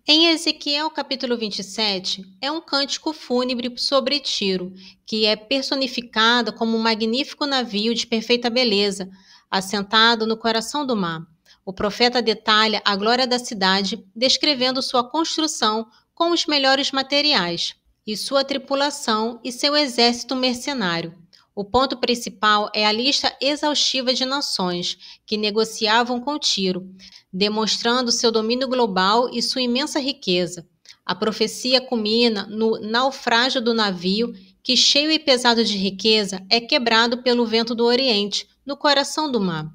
Em Ezequiel capítulo 27, é um cântico fúnebre sobre Tiro, que é personificada como um magnífico navio de perfeita beleza, assentado no coração do mar. O profeta detalha a glória da cidade, descrevendo sua construção com os melhores materiais, e sua tripulação e seu exército mercenário. O ponto principal é a lista exaustiva de nações que negociavam com Tiro, demonstrando seu domínio global e sua imensa riqueza. A profecia culmina no naufrágio do navio, que, cheio e pesado de riqueza, é quebrado pelo vento do Oriente, no coração do mar.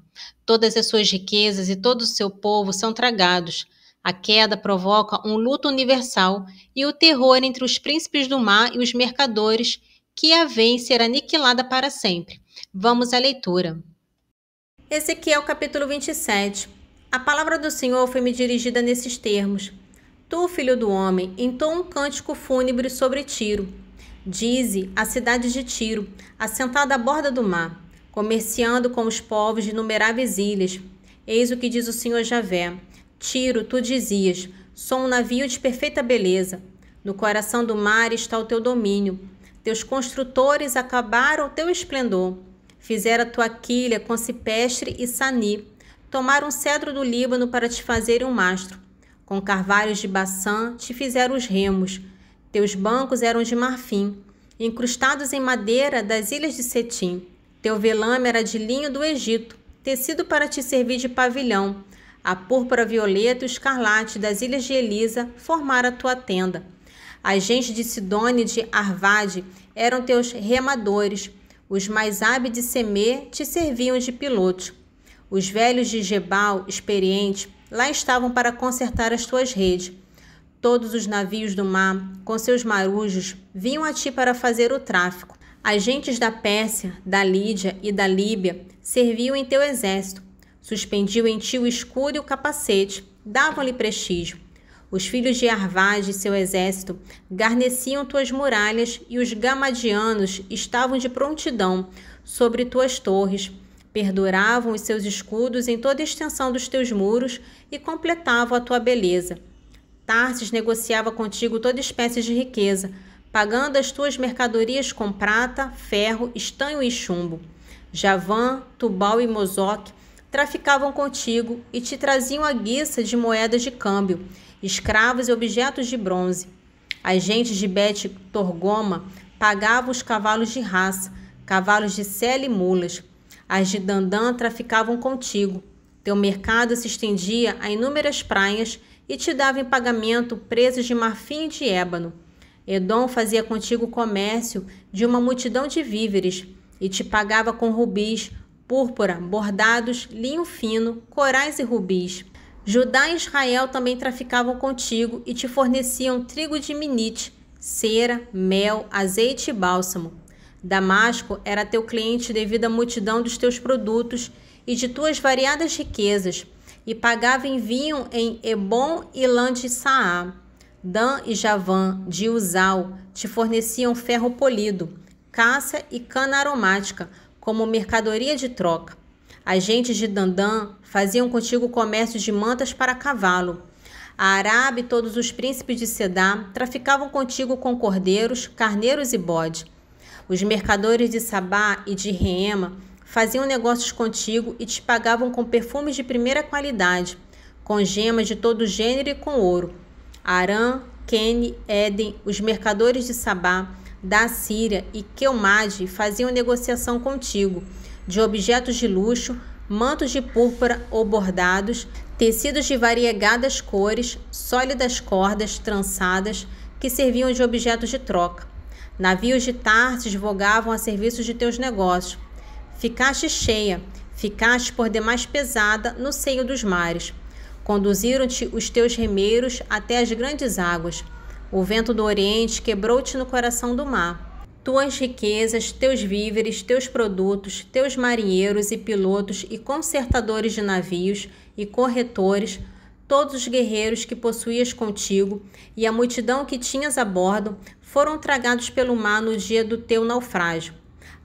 Todas as suas riquezas e todo o seu povo são tragados. A queda provoca um luto universal e o terror entre os príncipes do mar e os mercadores, que a veem ser aniquilada para sempre. Vamos à leitura. Ezequiel capítulo 27. A palavra do Senhor foi-me dirigida nesses termos. Tu, filho do homem, entoa um cântico fúnebre sobre Tiro. Dize a cidade de Tiro, assentada à borda do mar, comerciando com os povos de inumeráveis ilhas. Eis o que diz o Senhor Javé. Tiro, tu dizias, sou um navio de perfeita beleza. No coração do mar está o teu domínio. Teus construtores acabaram o teu esplendor. Fizeram a tua quilha com cipestre e sani. Tomaram um cedro do Líbano para te fazerem um mastro. Com carvalhos de Baçã te fizeram os remos. Teus bancos eram de marfim, incrustados em madeira das ilhas de Cetim. Teu velame era de linho do Egito, tecido para te servir de pavilhão. A púrpura violeta e o escarlate das ilhas de Elisa formaram a tua tenda. As gentes de Sidônia e de Arvade eram teus remadores. Os mais hábeis de Semê te serviam de pilotos. Os velhos de Gebal, experientes, lá estavam para consertar as tuas redes. Todos os navios do mar, com seus marujos, vinham a ti para fazer o tráfico. As gentes da Pérsia, da Lídia e da Líbia serviam em teu exército. Suspendiam em ti o escudo e o capacete, davam-lhe prestígio. Os filhos de Arvade e seu exército garneciam tuas muralhas e os gamadianos estavam de prontidão sobre tuas torres. Perduravam os seus escudos em toda a extensão dos teus muros e completavam a tua beleza. Tarsis negociava contigo toda espécie de riqueza, pagando as tuas mercadorias com prata, ferro, estanho e chumbo. Javã, Tubal e Mosoque traficavam contigo e te traziam a guiça de moedas de câmbio, escravos e objetos de bronze. As gentes de Bet-Torgoma pagavam os cavalos de raça, cavalos de sela e mulas. As de Dandã traficavam contigo. Teu mercado se estendia a inúmeras praias e te dava em pagamento presas de marfim e de ébano. Edom fazia contigo comércio de uma multidão de víveres e te pagava com rubis, púrpura, bordados, linho fino, corais e rubis. Judá e Israel também traficavam contigo e te forneciam trigo de Minite, cera, mel, azeite e bálsamo. Damasco era teu cliente devido à multidão dos teus produtos e de tuas variadas riquezas, e pagava em vinho em Hebom e lã de Saá. Dan e Javã, de Uzal, te forneciam ferro polido, cássia e cana aromática, como mercadoria de troca. As gentes de Dandã faziam contigo comércio de mantas para cavalo. A Arabe e todos os príncipes de Sedá traficavam contigo com cordeiros, carneiros e bode. Os mercadores de Sabá e de Reema faziam negócios contigo e te pagavam com perfumes de primeira qualidade, com gemas de todo gênero e com ouro. Arã, Quene, Éden, os mercadores de Sabá, da Síria e Queumade faziam negociação contigo, de objetos de luxo, mantos de púrpura ou bordados, tecidos de variegadas cores, sólidas cordas trançadas que serviam de objetos de troca. Navios de Tarsis vogavam a serviço de teus negócios. Ficaste cheia, ficaste por demais pesada no seio dos mares. Conduziram-te os teus remeiros até as grandes águas. O vento do Oriente quebrou-te no coração do mar. Tuas riquezas, teus víveres, teus produtos, teus marinheiros e pilotos e consertadores de navios e corretores, todos os guerreiros que possuías contigo e a multidão que tinhas a bordo foram tragados pelo mar no dia do teu naufrágio.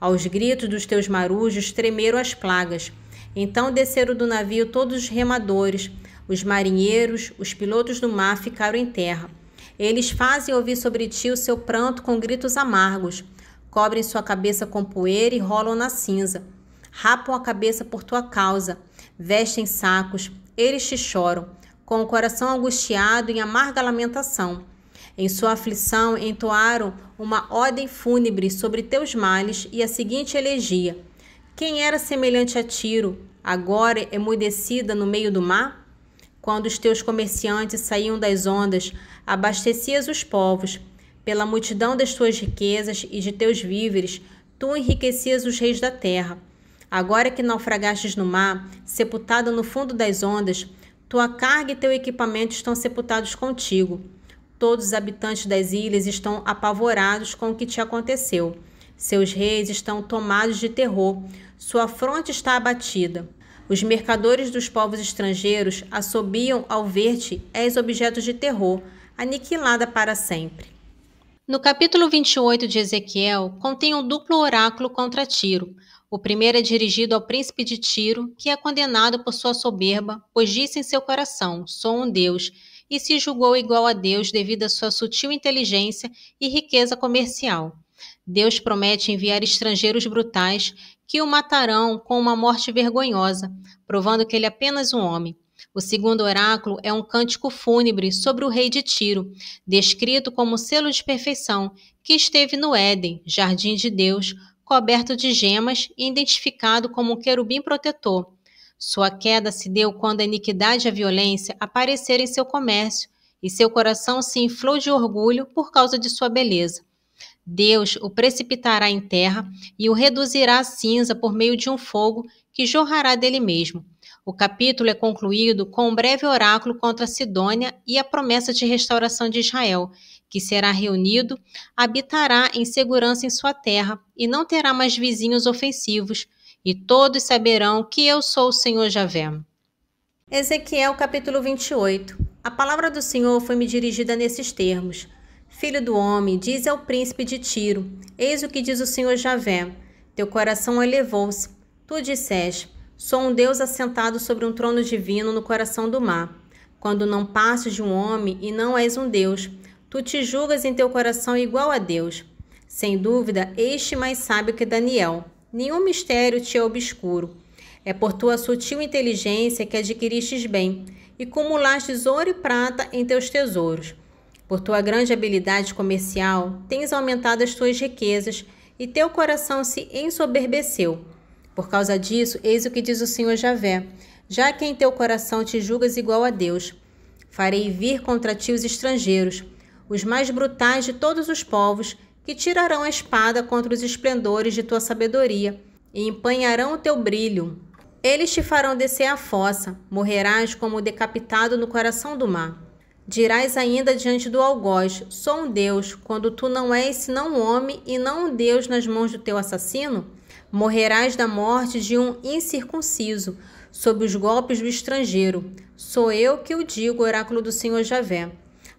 Aos gritos dos teus marujos tremeram as plagas. Então desceram do navio todos os remadores, Os marinheiros, os pilotos do mar ficaram em terra. Eles fazem ouvir sobre ti o seu pranto com gritos amargos. Cobrem sua cabeça com poeira e rolam na cinza. Rapam a cabeça por tua causa. Vestem sacos. Eles te choram, com o coração angustiado em amarga lamentação. Em sua aflição entoaram uma ordem fúnebre sobre teus males e a seguinte elegia: quem era semelhante a Tiro, agora emudecida no meio do mar? Quando os teus comerciantes saíam das ondas, abastecias os povos. Pela multidão das tuas riquezas e de teus víveres, tu enriquecias os reis da terra. Agora que naufragastes no mar, sepultada no fundo das ondas, tua carga e teu equipamento estão sepultados contigo. Todos os habitantes das ilhas estão apavorados com o que te aconteceu. Seus reis estão tomados de terror. Sua fronte está abatida. Os mercadores dos povos estrangeiros assobiam ao ver-te, és objeto de terror, aniquilada para sempre. No capítulo 28 de Ezequiel, contém um duplo oráculo contra Tiro. O primeiro é dirigido ao príncipe de Tiro, que é condenado por sua soberba, pois disse em seu coração: sou um Deus, e se julgou igual a Deus devido à sua sutil inteligência e riqueza comercial. Deus promete enviar estrangeiros brutais que o matarão com uma morte vergonhosa, provando que ele é apenas um homem. O segundo oráculo é um cântico fúnebre sobre o rei de Tiro, descrito como selo de perfeição, que esteve no Éden, jardim de Deus, coberto de gemas e identificado como um querubim protetor. Sua queda se deu quando a iniquidade e a violência apareceram em seu comércio, e seu coração se inflou de orgulho por causa de sua beleza. Deus o precipitará em terra e o reduzirá a cinza por meio de um fogo que jorrará dele mesmo. O capítulo é concluído com um breve oráculo contra Sidônia e a promessa de restauração de Israel, que será reunido, habitará em segurança em sua terra e não terá mais vizinhos ofensivos, e todos saberão que eu sou o Senhor Javé. Ezequiel capítulo 28. A palavra do Senhor foi-me dirigida nesses termos: Filho do homem, diz ao príncipe de Tiro: eis o que diz o Senhor Javé. Teu coração elevou-se. Tu disseste: sou um Deus assentado sobre um trono divino no coração do mar. Quando não passes de um homem e não és um Deus, tu te julgas em teu coração igual a Deus. Sem dúvida, este mais sábio que Daniel. Nenhum mistério te é obscuro. É por tua sutil inteligência que adquiristes bem e cumulastes ouro e prata em teus tesouros. Por tua grande habilidade comercial, tens aumentado as tuas riquezas e teu coração se ensoberbeceu. Por causa disso, eis o que diz o Senhor Javé: já que em teu coração te julgas igual a Deus, farei vir contra ti os estrangeiros, os mais brutais de todos os povos, que tirarão a espada contra os esplendores de tua sabedoria e empanharão o teu brilho. Eles te farão descer à fossa, morrerás como decapitado no coração do mar. Dirás ainda diante do algoz: sou um Deus, quando tu não és senão um homem e não um Deus nas mãos do teu assassino? Morrerás da morte de um incircunciso, sob os golpes do estrangeiro. Sou eu que o digo, oráculo do Senhor Javé.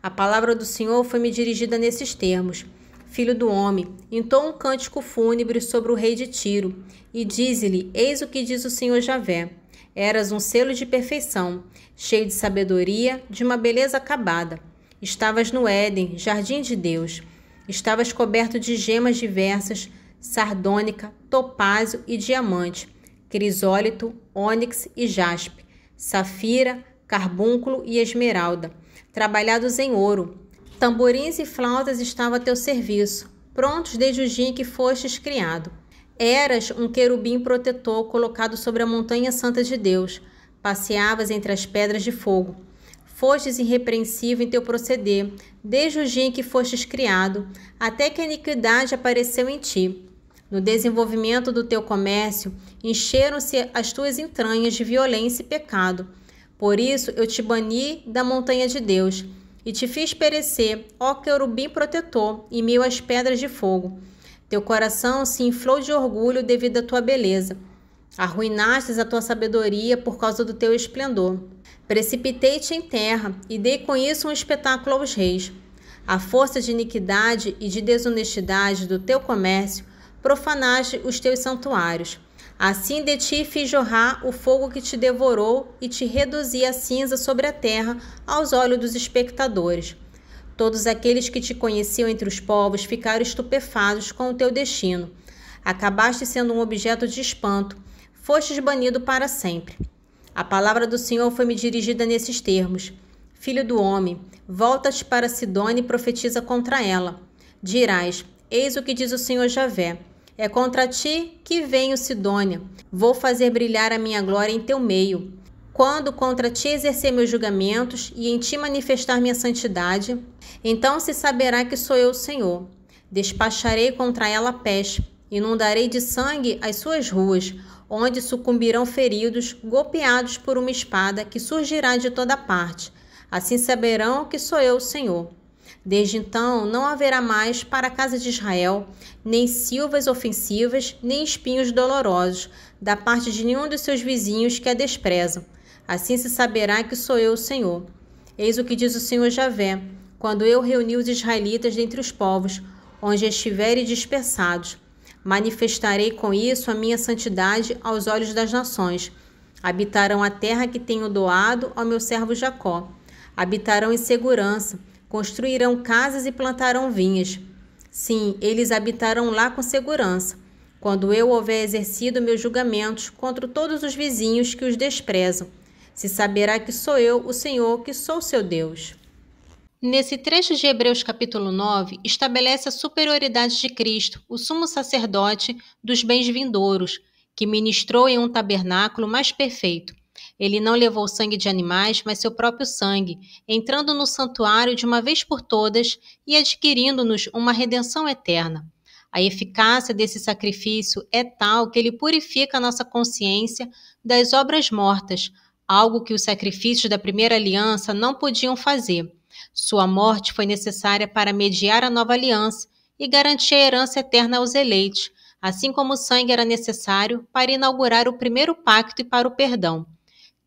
A palavra do Senhor foi-me dirigida nesses termos: Filho do homem, entoa um cântico fúnebre sobre o rei de Tiro, e dize-lhe: eis o que diz o Senhor Javé. Eras um selo de perfeição, cheio de sabedoria, de uma beleza acabada. Estavas no Éden, jardim de Deus. Estavas coberto de gemas diversas, sardônica, topázio e diamante, crisólito, ônix e jaspe, safira, carbúnculo e esmeralda, trabalhados em ouro. Tamborins e flautas estavam a teu serviço, prontos desde o dia em que fostes criado. Eras um querubim protetor colocado sobre a montanha santa de Deus. Passeavas entre as pedras de fogo. Fostes irrepreensível em teu proceder, desde o dia em que fostes criado, até que a iniquidade apareceu em ti. No desenvolvimento do teu comércio, encheram-se as tuas entranhas de violência e pecado. Por isso eu te bani da montanha de Deus, e te fiz perecer, ó querubim protetor, em meio às pedras de fogo. Teu coração se inflou de orgulho devido à tua beleza. Arruinastes a tua sabedoria por causa do teu esplendor. Precipitei-te em terra e dei com isso um espetáculo aos reis. À força de iniquidade e de desonestidade do teu comércio, profanaste os teus santuários. Assim de ti fiz jorrar o fogo que te devorou e te reduzi a cinza sobre a terra aos olhos dos espectadores. Todos aqueles que te conheciam entre os povos ficaram estupefatos com o teu destino. Acabaste sendo um objeto de espanto, fostes banido para sempre. A palavra do Senhor foi-me dirigida nesses termos: Filho do homem, volta-te para Sidônia e profetiza contra ela. Dirás: Eis o que diz o Senhor Javé. É contra ti que venho, Sidônia. Vou fazer brilhar a minha glória em teu meio. Quando contra ti exercer meus julgamentos e em ti manifestar minha santidade, então se saberá que sou eu o Senhor. Despacharei contra ela a peste, inundarei de sangue as suas ruas, onde sucumbirão feridos, golpeados por uma espada que surgirá de toda parte. Assim saberão que sou eu o Senhor. Desde então não haverá mais para a casa de Israel nem silvas ofensivas, nem espinhos dolorosos, da parte de nenhum dos seus vizinhos que a desprezam. Assim se saberá que sou eu o Senhor. Eis o que diz o Senhor Javé, quando eu reuni os israelitas dentre os povos, onde estiverem dispersados. Manifestarei com isso a minha santidade aos olhos das nações. Habitarão a terra que tenho doado ao meu servo Jacó. Habitarão em segurança, construirão casas e plantarão vinhas. Sim, eles habitarão lá com segurança, quando eu houver exercido meus julgamentos contra todos os vizinhos que os desprezam. Se saberá que sou eu, o Senhor, que sou seu Deus. Nesse trecho de Hebreus capítulo 9, estabelece a superioridade de Cristo, o sumo sacerdote dos bens vindouros, que ministrou em um tabernáculo mais perfeito. Ele não levou sangue de animais, mas seu próprio sangue, entrando no santuário de uma vez por todas e adquirindo-nos uma redenção eterna. A eficácia desse sacrifício é tal que ele purifica a nossa consciência das obras mortas, algo que os sacrifícios da primeira aliança não podiam fazer. Sua morte foi necessária para mediar a nova aliança e garantir a herança eterna aos eleitos, assim como o sangue era necessário para inaugurar o primeiro pacto e para o perdão.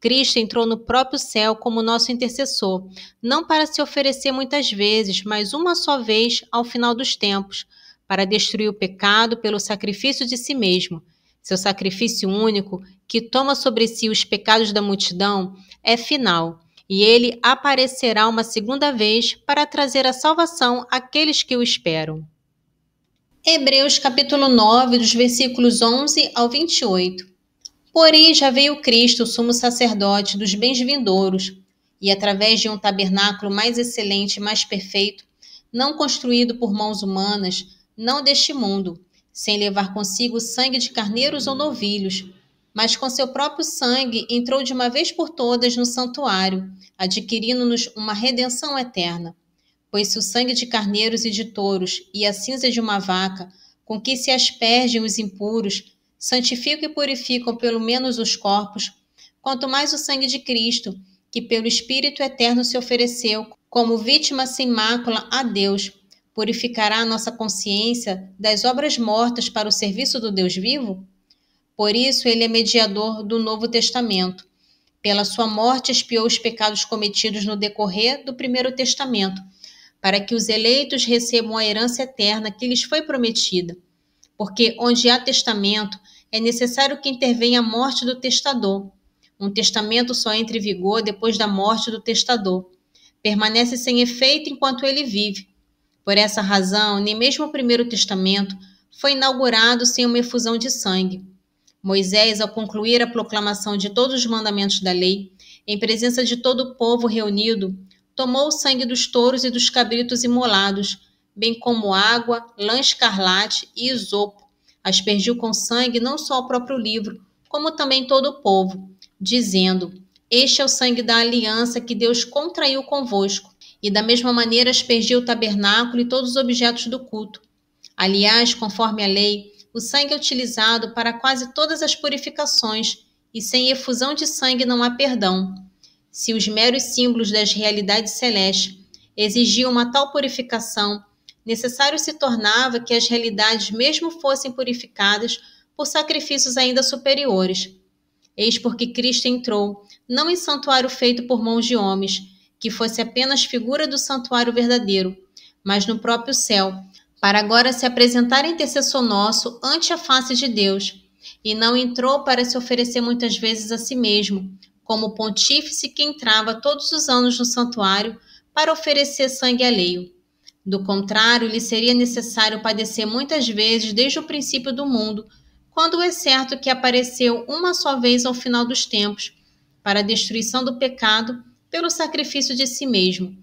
Cristo entrou no próprio céu como nosso intercessor, não para se oferecer muitas vezes, mas uma só vez ao final dos tempos, para destruir o pecado pelo sacrifício de si mesmo. Seu sacrifício único, que toma sobre si os pecados da multidão, é final, e ele aparecerá uma segunda vez para trazer a salvação àqueles que o esperam. Hebreus capítulo 9, dos versículos 11 ao 28. Porém, já veio Cristo, o sumo sacerdote dos bens vindouros, e através de um tabernáculo mais excelente e mais perfeito, não construído por mãos humanas, não deste mundo, sem levar consigo sangue de carneiros ou novilhos, mas com seu próprio sangue entrou de uma vez por todas no santuário, adquirindo-nos uma redenção eterna. Pois se o sangue de carneiros e de touros e a cinza de uma vaca, com que se aspergem os impuros, santificam e purificam pelo menos os corpos, quanto mais o sangue de Cristo, que pelo Espírito Eterno se ofereceu como vítima sem mácula a Deus, purificará a nossa consciência das obras mortas para o serviço do Deus vivo? Por isso ele é mediador do Novo Testamento. Pela sua morte expiou os pecados cometidos no decorrer do Primeiro Testamento, para que os eleitos recebam a herança eterna que lhes foi prometida. Porque onde há testamento, é necessário que intervenha a morte do testador. Um testamento só entra em vigor depois da morte do testador. Permanece sem efeito enquanto ele vive. Por essa razão, nem mesmo o primeiro testamento foi inaugurado sem uma efusão de sangue. Moisés, ao concluir a proclamação de todos os mandamentos da lei, em presença de todo o povo reunido, tomou o sangue dos touros e dos cabritos imolados, bem como água, lã escarlate e isopo. Aspergiu com sangue não só o próprio livro, como também todo o povo, dizendo: Este é o sangue da aliança que Deus contraiu convosco. E da mesma maneira aspergiu o tabernáculo e todos os objetos do culto. Aliás, conforme a lei, o sangue é utilizado para quase todas as purificações, e sem efusão de sangue não há perdão. Se os meros símbolos das realidades celestes exigiam uma tal purificação, necessário se tornava que as realidades mesmo fossem purificadas por sacrifícios ainda superiores. Eis porque Cristo entrou, não em santuário feito por mãos de homens, que fosse apenas figura do santuário verdadeiro, mas no próprio céu, para agora se apresentar intercessor nosso ante a face de Deus. e não entrou para se oferecer muitas vezes a si mesmo, como o pontífice que entrava todos os anos no santuário para oferecer sangue alheio. Do contrário, lhe seria necessário padecer muitas vezes desde o princípio do mundo, quando é certo que apareceu uma só vez ao final dos tempos, para a destruição do pecado pelo sacrifício de si mesmo,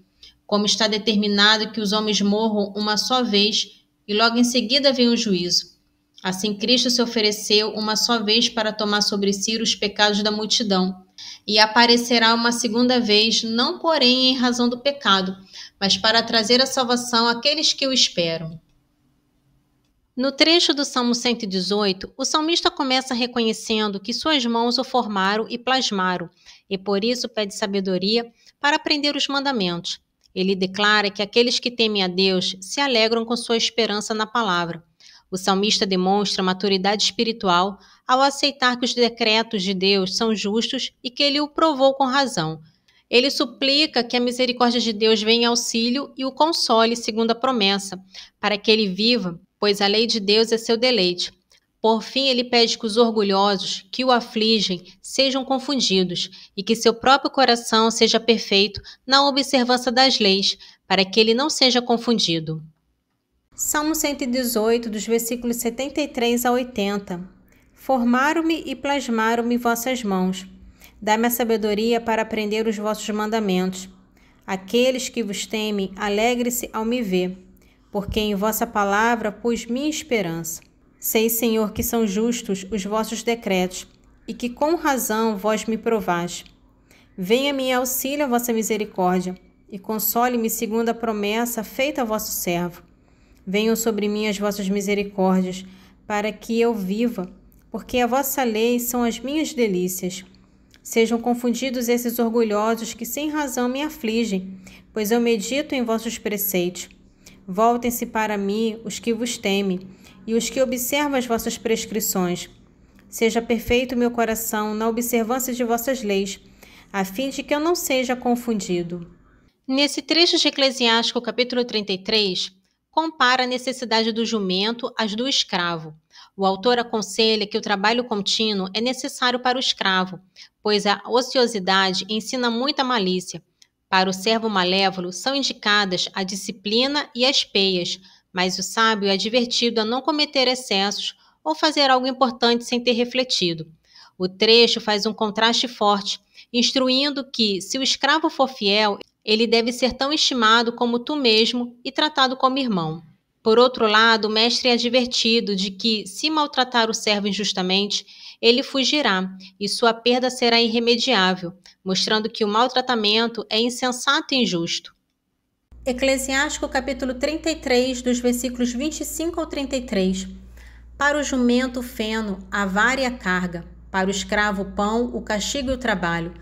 como está determinado que os homens morram uma só vez e logo em seguida vem o juízo. Assim Cristo se ofereceu uma só vez para tomar sobre si os pecados da multidão, e aparecerá uma segunda vez, não porém em razão do pecado, mas para trazer a salvação àqueles que o esperam. No trecho do Salmo 118, o salmista começa reconhecendo que suas mãos o formaram e plasmaram, e por isso pede sabedoria para aprender os mandamentos. Ele declara que aqueles que temem a Deus se alegram com sua esperança na palavra. O salmista demonstra maturidade espiritual ao aceitar que os decretos de Deus são justos e que ele o provou com razão. Ele suplica que a misericórdia de Deus venha em auxílio e o console segundo a promessa, para que ele viva, pois a lei de Deus é seu deleite. Por fim, ele pede que os orgulhosos que o afligem sejam confundidos e que seu próprio coração seja perfeito na observância das leis, para que ele não seja confundido. Salmo 118, dos versículos 73 a 80. Formaram-me e plasmaram-me vossas mãos. Dai-me a sabedoria para aprender os vossos mandamentos. Aqueles que vos temem, alegre-se ao me ver, porque em vossa palavra pus minha esperança. Sei, Senhor, que são justos os vossos decretos, e que com razão vós me provaste. Venha-me em auxílio a vossa misericórdia, e console-me segundo a promessa feita a vosso servo. Venham sobre mim as vossas misericórdias, para que eu viva, porque a vossa lei são as minhas delícias. Sejam confundidos esses orgulhosos que sem razão me afligem, pois eu medito em vossos preceitos. Voltem-se para mim os que vos temem, e os que observam as vossas prescrições. Seja perfeito meu coração na observância de vossas leis, a fim de que eu não seja confundido. Nesse trecho de Eclesiástico, capítulo 33, compara a necessidade do jumento às do escravo. O autor aconselha que o trabalho contínuo é necessário para o escravo, pois a ociosidade ensina muita malícia. Para o servo malévolo são indicadas a disciplina e as peias, mas o sábio é advertido a não cometer excessos ou fazer algo importante sem ter refletido. O trecho faz um contraste forte, instruindo que, se o escravo for fiel, ele deve ser tão estimado como tu mesmo e tratado como irmão. Por outro lado, o mestre é advertido de que, se maltratar o servo injustamente, ele fugirá e sua perda será irremediável, mostrando que o maltratamento é insensato e injusto. Eclesiástico capítulo 33, dos versículos 25 ao 33. Para o jumento o feno, a vara e a carga, para o escravo o pão, o castigo e o trabalho.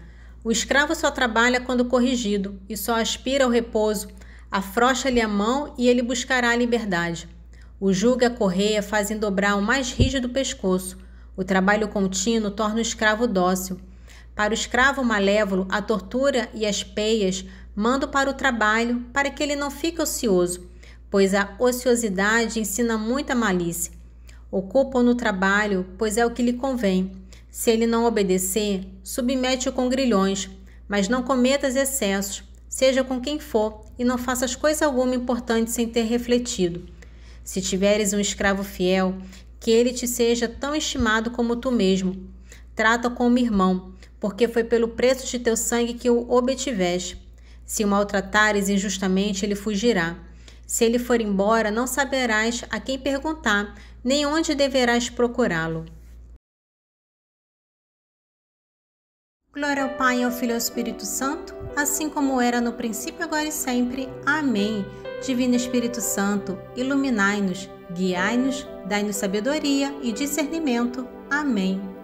O escravo só trabalha quando corrigido e só aspira ao repouso. Afrouxa-lhe a mão e ele buscará a liberdade. O jugo e a correia fazem dobrar o mais rígido pescoço. O trabalho contínuo torna o escravo dócil. Para o escravo malévolo, a tortura e as peias mandam para o trabalho para que ele não fique ocioso, pois a ociosidade ensina muita malícia. Ocupa-o no trabalho, pois é o que lhe convém. Se ele não obedecer, submete-o com grilhões, mas não cometas excessos, seja com quem for, e não faças coisa alguma importante sem ter refletido. Se tiveres um escravo fiel, que ele te seja tão estimado como tu mesmo. Trata-o como irmão, porque foi pelo preço de teu sangue que o obtiveste. Se o maltratares injustamente, ele fugirá. Se ele for embora, não saberás a quem perguntar, nem onde deverás procurá-lo. Glória ao Pai, ao Filho e ao Espírito Santo, assim como era no princípio, agora e sempre. Amém. Divino Espírito Santo, iluminai-nos, guiai-nos, dai-nos sabedoria e discernimento. Amém.